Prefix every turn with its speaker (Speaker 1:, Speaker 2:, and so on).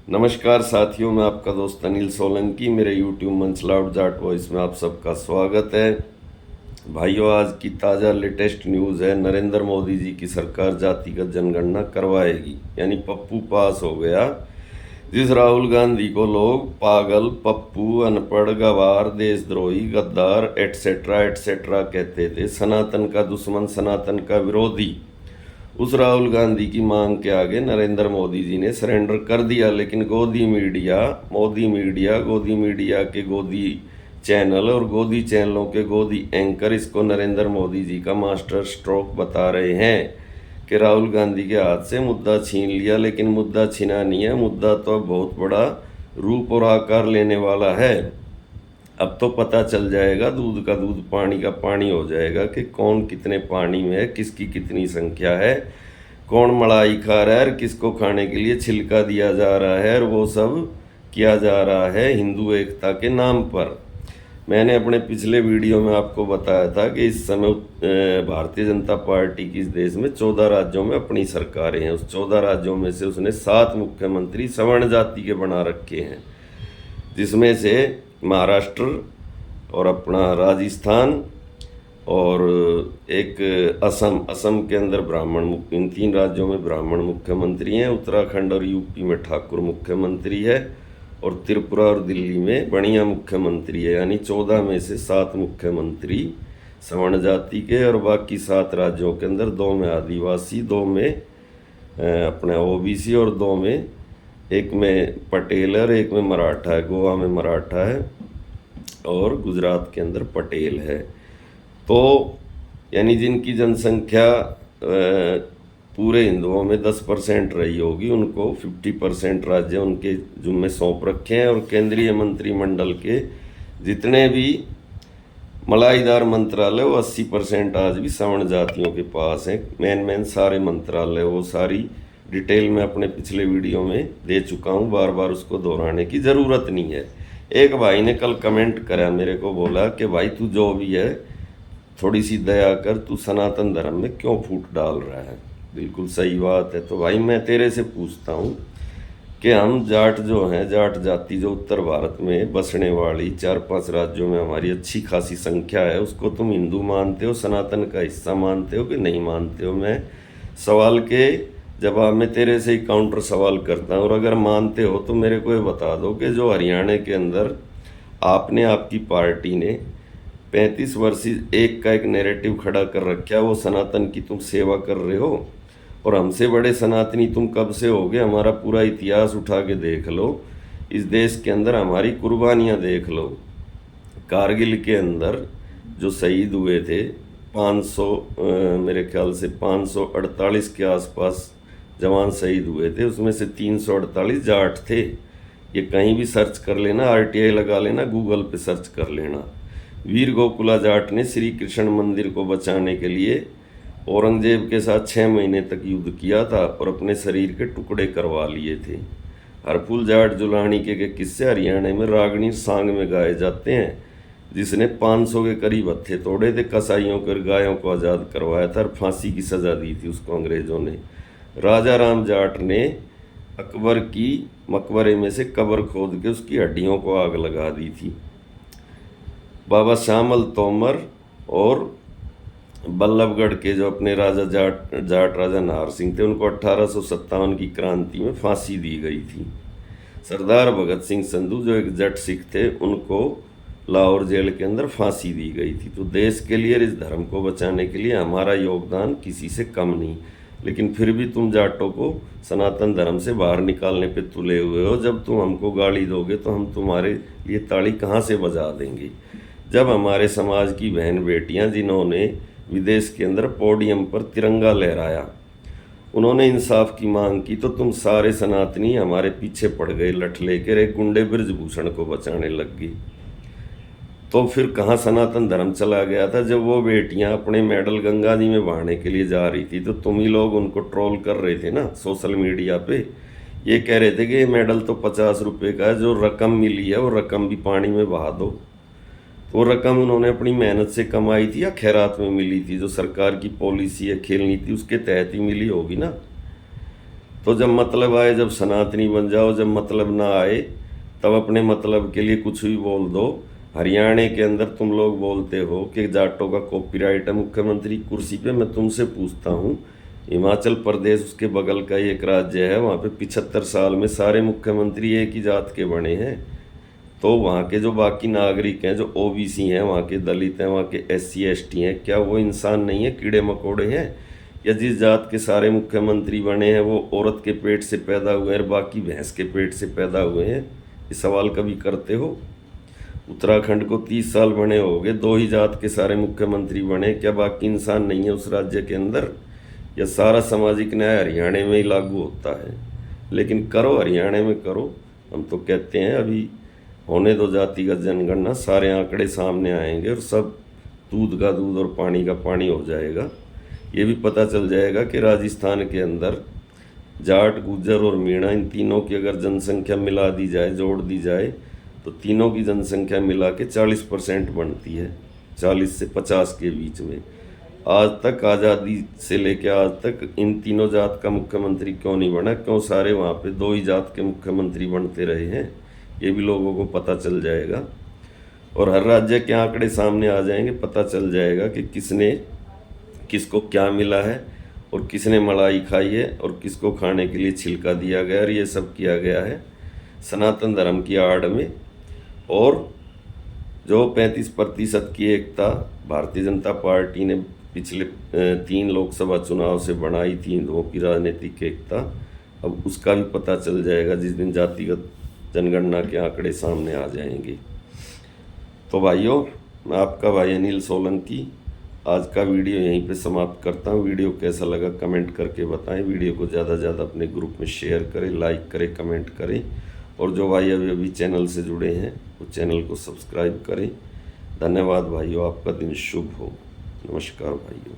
Speaker 1: नमस्कार साथियों, मैं आपका दोस्त अनिल सोलंकी। मेरे यूट्यूब मंच लाउड जाट वॉइस में आप सबका स्वागत है। भाइयों, आज की ताज़ा लेटेस्ट न्यूज़ है। नरेंद्र मोदी जी की सरकार जातिगत जनगणना करवाएगी, यानी पप्पू पास हो गया। जिस राहुल गांधी को लोग पागल, पप्पू, अनपढ़, गवार, देशद्रोही, गद्दार एटसेट्रा एटसेट्रा कहते थे, सनातन का दुश्मन, सनातन का विरोधी, उस राहुल गांधी की मांग के आगे नरेंद्र मोदी जी ने सरेंडर कर दिया। लेकिन गोदी मीडिया, मोदी मीडिया, गोदी मीडिया के गोदी चैनल और गोदी चैनलों के गोदी एंकर इसको नरेंद्र मोदी जी का मास्टर स्ट्रोक बता रहे हैं कि राहुल गांधी के हाथ से मुद्दा छीन लिया। लेकिन मुद्दा छीना नहीं है, मुद्दा तो अब बहुत बड़ा रूप और आकार लेने वाला है। अब तो पता चल जाएगा, दूध का दूध पानी का पानी हो जाएगा कि कौन कितने पानी में है, किसकी कितनी संख्या है, कौन मलाई खा रहा है और किसको खाने के लिए छिलका दिया जा रहा है। और वो सब किया जा रहा है हिंदू एकता के नाम पर। मैंने अपने पिछले वीडियो में आपको बताया था कि इस समय भारतीय जनता पार्टी की इस देश में 14 राज्यों में अपनी सरकारें हैं। उस 14 राज्यों में से उसने 7 मुख्यमंत्री सवर्ण जाति के बना रखे हैं, जिसमें से महाराष्ट्र और अपना राजस्थान और एक असम के अंदर ब्राह्मण, इन 3 राज्यों में ब्राह्मण मुख्यमंत्री हैं। उत्तराखंड और यूपी में ठाकुर मुख्यमंत्री है और त्रिपुरा और दिल्ली में बनिया मुख्यमंत्री है। यानी 14 में से 7 मुख्यमंत्री सवर्ण जाति के और बाकी 7 राज्यों के अंदर 2 में आदिवासी, 2 में अपने ओबीसी और 2 में, एक में पटेल और एक में मराठा है। गोवा में मराठा है और गुजरात के अंदर पटेल है। तो यानी जिनकी जनसंख्या पूरे हिंदुओं में 10% रही होगी, उनको 50% राज्य उनके जुम्मे सौंप रखे हैं। और केंद्रीय मंत्रिमंडल के जितने भी मलाईदार मंत्रालय, वो 80% आज भी सवर्ण जातियों के पास हैं। मेन सारे मंत्रालय, वो सारी डिटेल में अपने पिछले वीडियो में दे चुका हूँ, बार बार उसको दोहराने की ज़रूरत नहीं है। एक भाई ने कल कमेंट करा, मेरे को बोला कि भाई तू जो भी है थोड़ी सी दया कर, तू सनातन धर्म में क्यों फूट डाल रहा है। बिल्कुल सही बात है। तो भाई मैं तेरे से पूछता हूँ कि हम जाट जो हैं, जाट जाति जो उत्तर भारत में बसने वाली 4-5 राज्यों में हमारी अच्छी खासी संख्या है, उसको तुम हिंदू मानते हो, सनातन का हिस्सा मानते हो कि नहीं मानते हो? मैं सवाल के जवाब में तेरे से ही काउंटर सवाल करता हूँ। और अगर मानते हो तो मेरे को ये बता दो कि जो हरियाणा के अंदर आपने, आपकी पार्टी ने 35 वर्ष एक का एक नैरेटिव खड़ा कर रखा है, वो सनातन की तुम सेवा कर रहे हो। और हमसे बड़े सनातनी तुम कब से हो गए? हमारा पूरा इतिहास उठा के देख लो, इस देश के अंदर हमारी कुर्बानियाँ देख लो। कारगिल के अंदर जो शहीद हुए थे 500, मेरे ख्याल से 548 के आसपास जवान शहीद हुए थे, उसमें से 348 जाट थे। ये कहीं भी सर्च कर लेना, आरटीआई लगा लेना, गूगल पे सर्च कर लेना। वीर गोकुला जाट ने श्री कृष्ण मंदिर को बचाने के लिए औरंगजेब के साथ 6 महीने तक युद्ध किया था और अपने शरीर के टुकड़े करवा लिए थे। हरफुल जाट जुलानी के किस्से हरियाणा में रागनी सांग में गाए जाते हैं, जिसने 500 के करीब हत्थे तोड़े थे, कसाईयों के गायों को आज़ाद करवाया था और फांसी की सज़ा दी थी उसको अंग्रेज़ों ने। राजा राम जाट ने अकबर की मकबरे में से कब्र खोद के उसकी हड्डियों को आग लगा दी थी। बाबा श्यामल तोमर और बल्लभगढ़ के जो अपने राजा जाट राजा नाहर सिंह थे, उनको 1857 की क्रांति में फांसी दी गई थी। सरदार भगत सिंह संधू जो एक जट सिख थे, उनको लाहौर जेल के अंदर फांसी दी गई थी। तो देश के लिए, इस धर्म को बचाने के लिए हमारा योगदान किसी से कम नहीं। लेकिन फिर भी तुम जाटों को सनातन धर्म से बाहर निकालने पे तुले हुए हो। जब तुम हमको गाली दोगे तो हम तुम्हारे लिए ताली कहाँ से बजा देंगे? जब हमारे समाज की बहन बेटियां, जिन्होंने विदेश के अंदर पोडियम पर तिरंगा लहराया, उन्होंने इंसाफ की मांग की, तो तुम सारे सनातनी हमारे पीछे पड़ गए लठ लेकर, एक गुंडे बृजभूषण को बचाने लग गई। तो फिर कहाँ सनातन धर्म चला गया था? जब वो बेटियां अपने मेडल गंगा जी में बहाने के लिए जा रही थी, तो तुम ही लोग उनको ट्रोल कर रहे थे ना सोशल मीडिया पे। ये कह रहे थे कि ये मेडल तो 50 रुपये का है, जो रकम मिली है वो रकम भी पानी में बहा दो। तो वो रकम उन्होंने अपनी मेहनत से कमाई थी या खैरात में मिली थी? जो सरकार की पॉलिसी है, खेल नीति, उसके तहत ही मिली होगी ना। तो जब मतलब आए, जब सनातनी बन जाओ, जब मतलब ना आए तब अपने मतलब के लिए कुछ भी बोल दो। हरियाणा के अंदर तुम लोग बोलते हो कि जाटों का कॉपीराइट है मुख्यमंत्री कुर्सी पे। मैं तुमसे पूछता हूँ, हिमाचल प्रदेश उसके बगल का एक राज्य है, वहाँ पे 75 साल में सारे मुख्यमंत्री एक ही जात के बने हैं। तो वहाँ के जो बाकी नागरिक हैं, जो ओबीसी हैं, वहाँ के दलित हैं, वहाँ के एससी एसटी हैं, क्या वो इंसान नहीं है, कीड़े मकोड़े हैं? या जिस जात के सारे मुख्यमंत्री बने हैं वो औरत के पेट से पैदा हुए हैं और बाकी भैंस के पेट से पैदा हुए हैं? ये सवाल कभी करते हो? उत्तराखंड को 30 साल बने हो गए, 2 ही जात के सारे मुख्यमंत्री बने, क्या बाकी इंसान नहीं है उस राज्य के अंदर? या सारा सामाजिक न्याय हरियाणा में ही लागू होता है? लेकिन करो, हरियाणा में करो। हम तो कहते हैं अभी होने दो जातिगत जनगणना, सारे आंकड़े सामने आएंगे और सब दूध का दूध और पानी का पानी हो जाएगा। ये भी पता चल जाएगा कि राजस्थान के अंदर जाट, गुज्जर और मीणा, इन तीनों की अगर जनसंख्या मिला दी जाए, जोड़ दी जाए, तो तीनों की जनसंख्या मिला के 40% बनती है, 40 से 50 के बीच में। आज तक आज़ादी से लेकर आज तक इन तीनों जात का मुख्यमंत्री क्यों नहीं बना? क्यों सारे वहाँ पे 2 ही जात के मुख्यमंत्री बनते रहे हैं? ये भी लोगों को पता चल जाएगा और हर राज्य के आंकड़े सामने आ जाएंगे। पता चल जाएगा कि किसको क्या मिला है और किसने मलाई खाई है और किसको खाने के लिए छिलका दिया गया। और ये सब किया गया है सनातन धर्म की आड़ में। और जो 35% की एकता भारतीय जनता पार्टी ने पिछले 3 लोकसभा चुनाव से बनाई थी, हिंदुओं की राजनीतिक एकता, अब उसका भी पता चल जाएगा जिस दिन जातिगत जनगणना के आंकड़े सामने आ जाएंगे। तो भाइयों, मैं आपका भाई अनिल सोलंकी आज का वीडियो यहीं पे समाप्त करता हूँ। वीडियो कैसा लगा कमेंट करके बताएं। वीडियो को ज़्यादा से ज़्यादा अपने ग्रुप में शेयर करें, लाइक करें, कमेंट करें। और जो भाई अभी चैनल से जुड़े हैं वो चैनल को सब्सक्राइब करें। धन्यवाद भाइयों, आपका दिन शुभ हो। नमस्कार भाइयों।